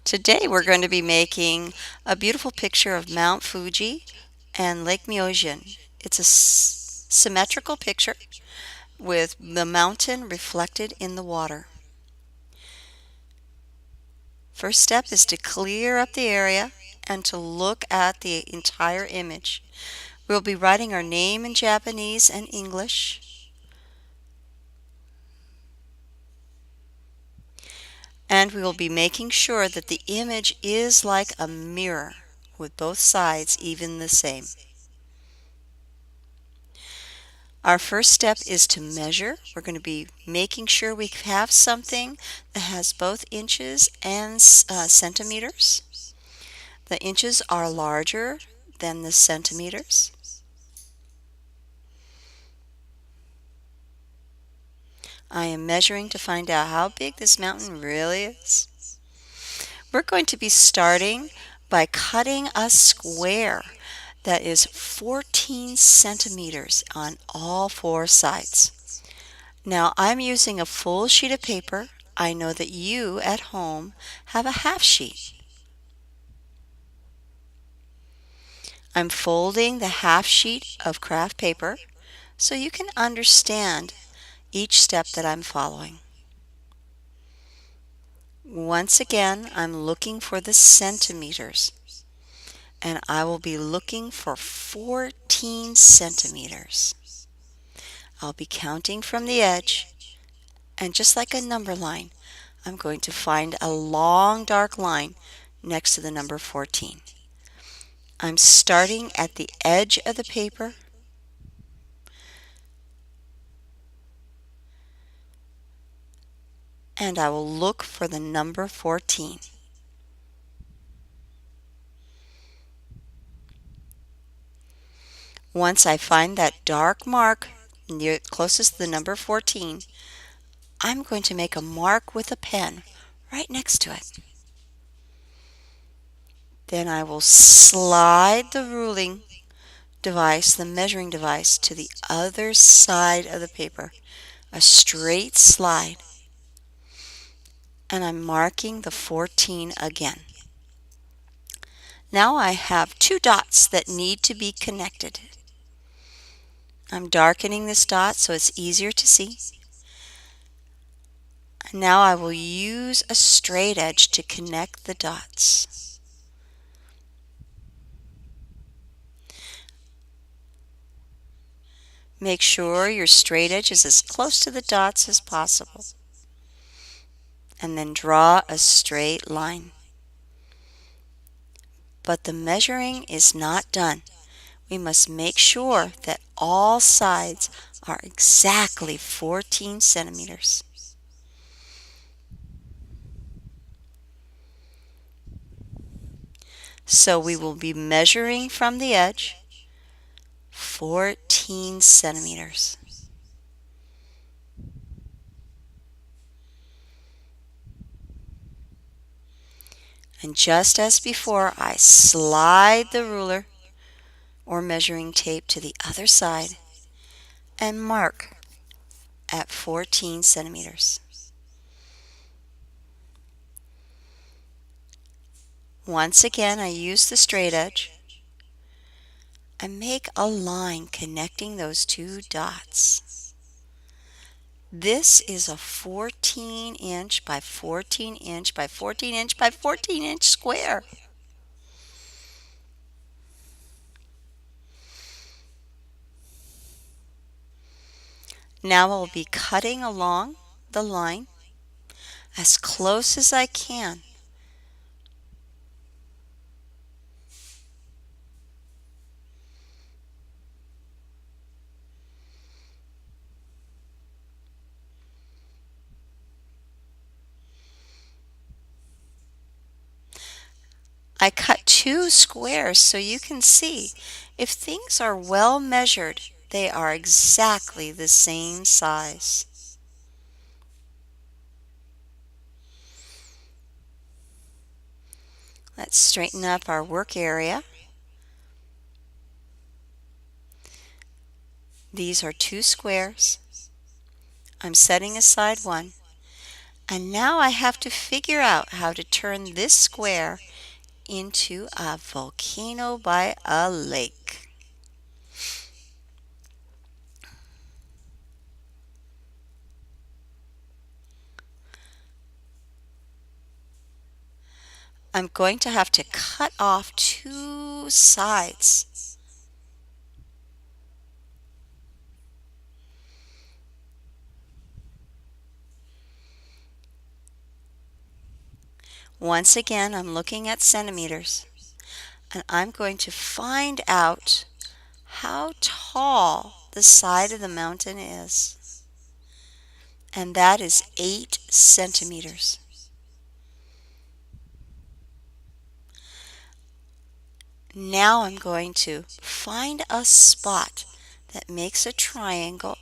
Today we're going to be making a beautiful picture of Mount Fuji and Lake Myojian. It's a symmetrical picture with the mountain reflected in the water. First step is to clear up the area and to look at the entire image. We'll be writing our name in Japanese and English. And we will be making sure that the image is like a mirror with both sides even the same. Our first step is to measure. We're going to be making sure we have something that has both inches and centimeters. The inches are larger than the centimeters. I am measuring to find out how big this mountain really is. We're going to be starting by cutting a square that is 14 centimeters on all four sides. Now I'm using a full sheet of paper. I know that you at home have a half sheet. I'm folding the half sheet of craft paper so you can understand each step that I'm following. Once again, I'm looking for the centimeters, and I will be looking for 14 centimeters. I'll be counting from the edge, and just like a number line, I'm going to find a long dark line next to the number 14. I'm starting at the edge of the paper, and I will look for the number 14. Once I find that dark mark near closest to the number 14, I'm going to make a mark with a pen right next to it. Then I will slide the ruling device, the measuring device, to the other side of the paper, a straight slide, and I'm marking the 14 again. Now I have two dots that need to be connected. I'm darkening this dot so it's easier to see. And now I will use a straight edge to connect the dots. Make sure your straight edge is as close to the dots as possible. And then draw a straight line. But the measuring is not done. We must make sure that all sides are exactly 14 centimeters. So we will be measuring from the edge 14 centimeters. And just as before, I slide the ruler or measuring tape to the other side and mark at 14 centimeters. Once again, I use the straight edge and make a line connecting those two dots. This is a 14 inch by 14 inch by 14 inch by 14 inch square. Now I'll be cutting along the line as close as I can. I cut two squares so you can see if things are well measured, they are exactly the same size. Let's straighten up our work area. These are two squares. I'm setting aside one, And now I have to figure out how to turn this square into a volcano by a lake. I'm going to have to cut off two sides. Once again, I'm looking at centimeters, and I'm going to find out how tall the side of the mountain is. And that is 8 centimeters. Now I'm going to find a spot that makes a triangle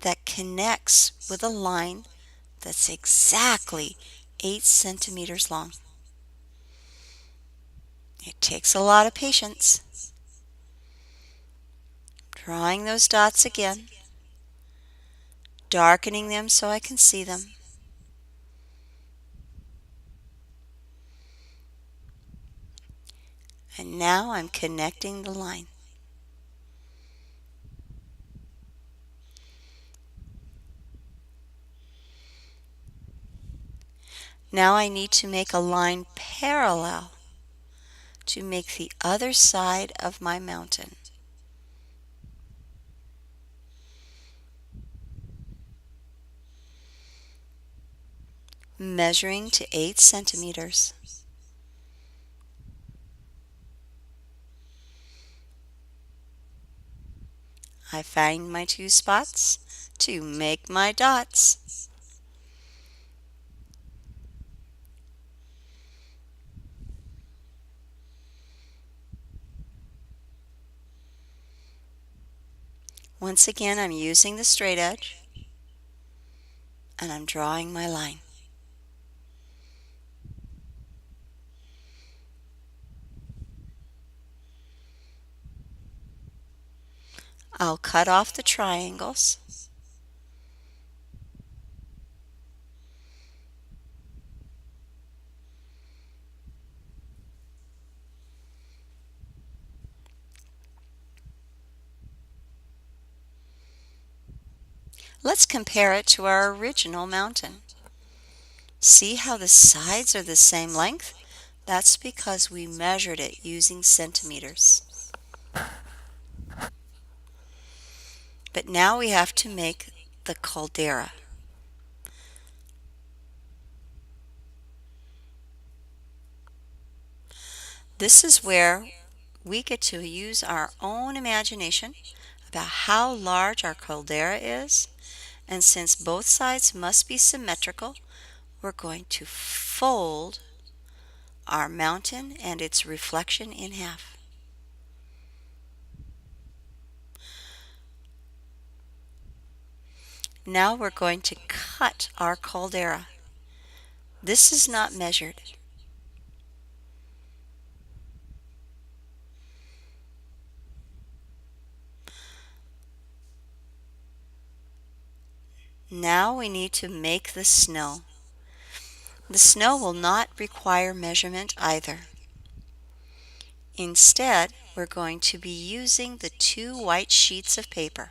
that connects with a line that's exactly 8 centimeters long. It takes a lot of patience. Drawing those dots again, darkening them so I can see them. And now I'm connecting the line. Now I need to make a line parallel to make the other side of my mountain. Measuring to 8 centimeters. I find my two spots to make my dots. Once again, I'm using the straight edge and I'm drawing my line. I'll cut off the triangles. Let's compare it to our original mountain. See how the sides are the same length? That's because we measured it using centimeters. But now we have to make the caldera. This is where we get to use our own imagination about how large our caldera is. And since both sides must be symmetrical, we're going to fold our mountain and its reflection in half. Now we're going to cut our caldera. This is not measured. Now we need to make the snow. The snow will not require measurement either. Instead, we're going to be using the two white sheets of paper.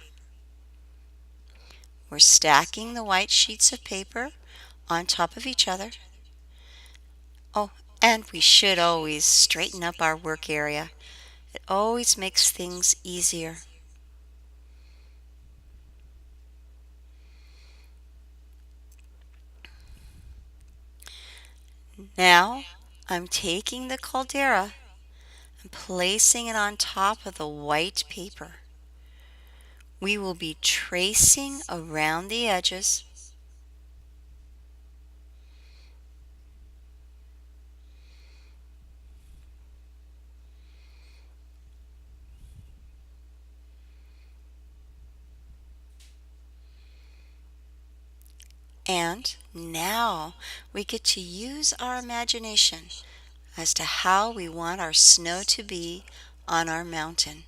We're stacking the white sheets of paper on top of each other. Oh, and we should always straighten up our work area. It always makes things easier. Now I'm taking the caldera and placing it on top of the white paper. We will be tracing around the edges. And now we get to use our imagination as to how we want our snow to be on our mountain.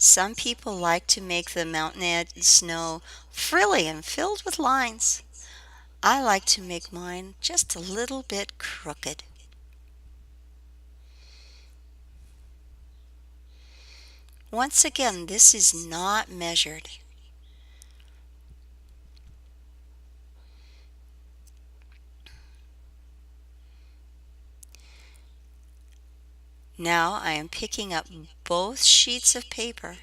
Some people like to make the mountain edge snow frilly and filled with lines. I like to make mine just a little bit crooked. Once again, this is not measured. Now I am picking up both sheets of paper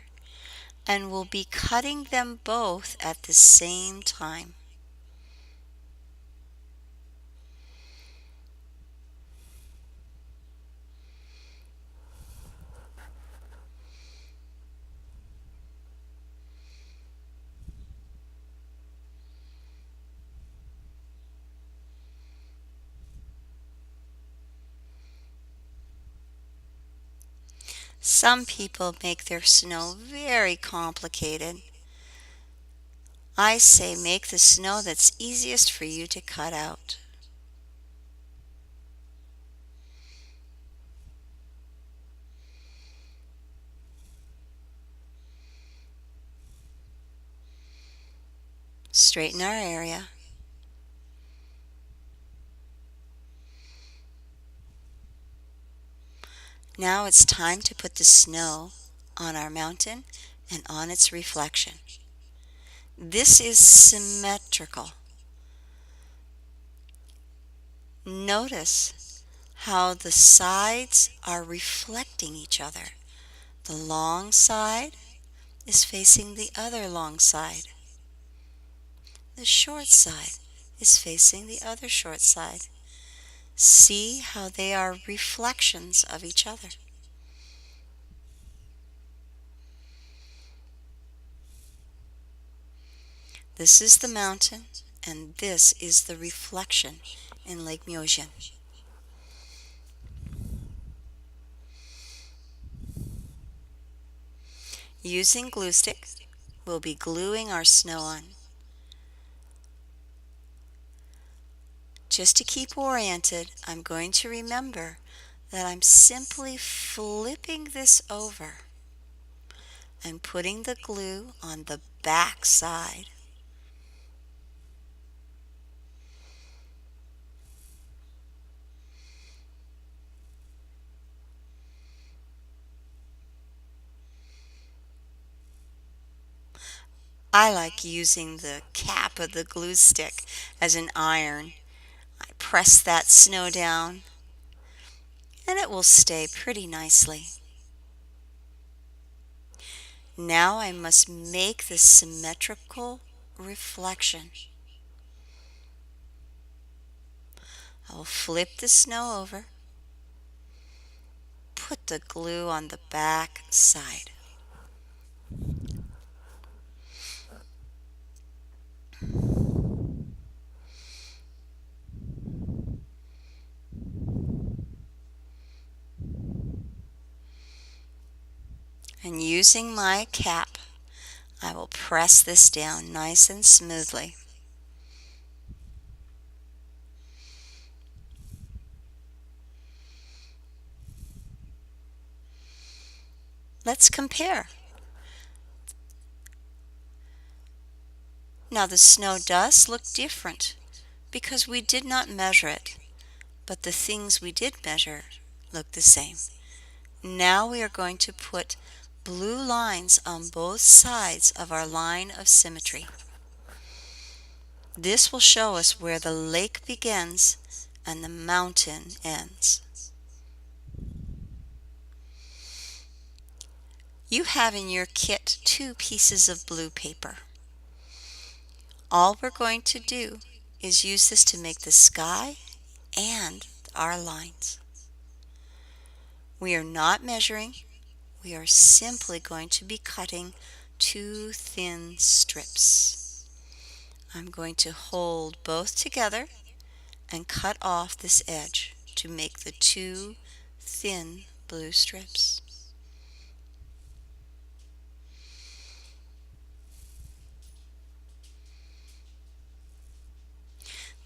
and will be cutting them both at the same time. Some people make their snow very complicated. I say make the snow that's easiest for you to cut out. Straighten our area. Now it's time to put the snow on our mountain and on its reflection. This is symmetrical. Notice how the sides are reflecting each other. The long side is facing the other long side. The short side is facing the other short side. See how they are reflections of each other. This is the mountain, and this is the reflection in Lake Myojian. Using glue stick, we'll be gluing our snow on. Just to keep oriented, I'm going to remember that I'm simply flipping this over and putting the glue on the back side. I like using the cap of the glue stick as an iron. I press that snow down and it will stay pretty nicely. Now I must make the symmetrical reflection. I will flip the snow over, put the glue on the back side. And using my cap, I will press this down nice and smoothly. Let's compare. Now the snow does look different because we did not measure it, but the things we did measure look the same. Now we are going to put blue lines on both sides of our line of symmetry. This will show us where the lake begins and the mountain ends. You have in your kit 2 pieces of blue paper. All we're going to do is use this to make the sky and our lines. We are not measuring, we are simply going to be cutting 2 thin strips. I'm going to hold both together and cut off this edge to make the 2 thin blue strips.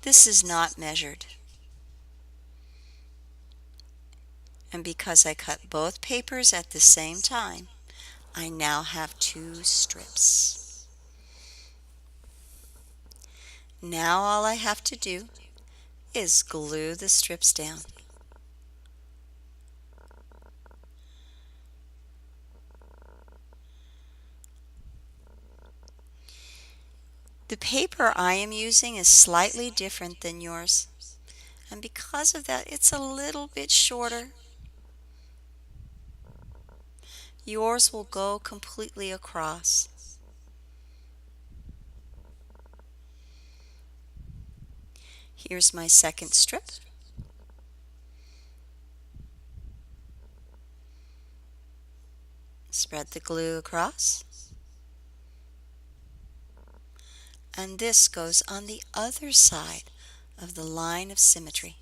This is not measured. And because I cut both papers at the same time, I now have 2 strips. Now all I have to do is glue the strips down. The paper I am using is slightly different than yours, and because of that it's a little bit shorter. Yours will go completely across. Here's my second strip. Spread the glue across. And this goes on the other side of the line of symmetry.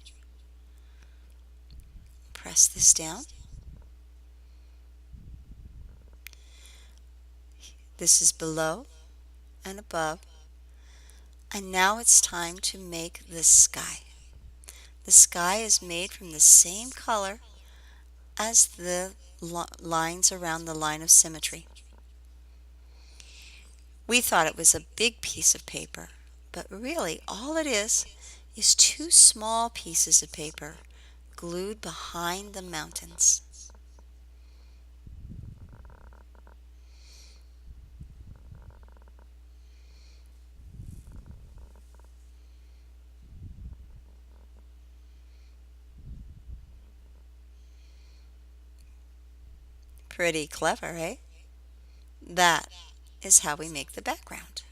Press this down. This is below and above. And now it's time to make the sky. The sky is made from the same color as the lines around the line of symmetry. We thought it was a big piece of paper, but really all it is 2 small pieces of paper glued behind the mountains. Pretty clever, eh? That is how we make the background.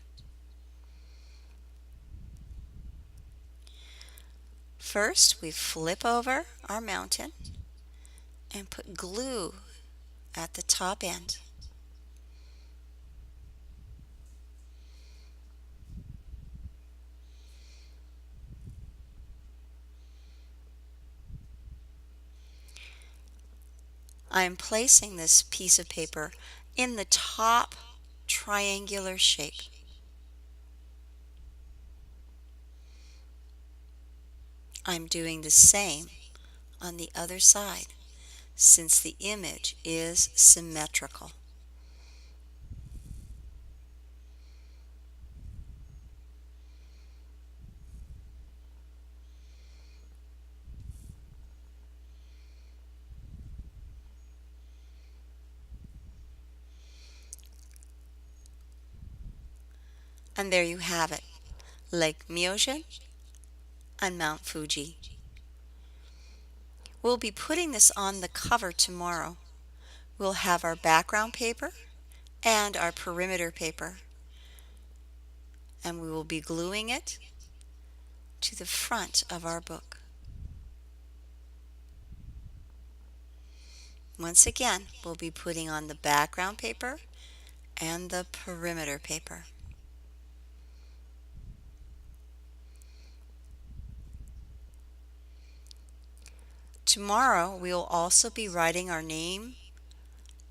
First, we flip over our mountain and put glue at the top end. I am placing this piece of paper in the top triangular shape. I'm doing the same on the other side since the image is symmetrical. And there you have it, Lake Myojen and Mount Fuji. We'll be putting this on the cover tomorrow. We'll have our background paper and our perimeter paper, and we will be gluing it to the front of our book. Once again, we'll be putting on the background paper and the perimeter paper. Tomorrow we will also be writing our name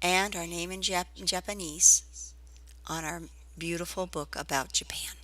and our name in Japanese on our beautiful book about Japan.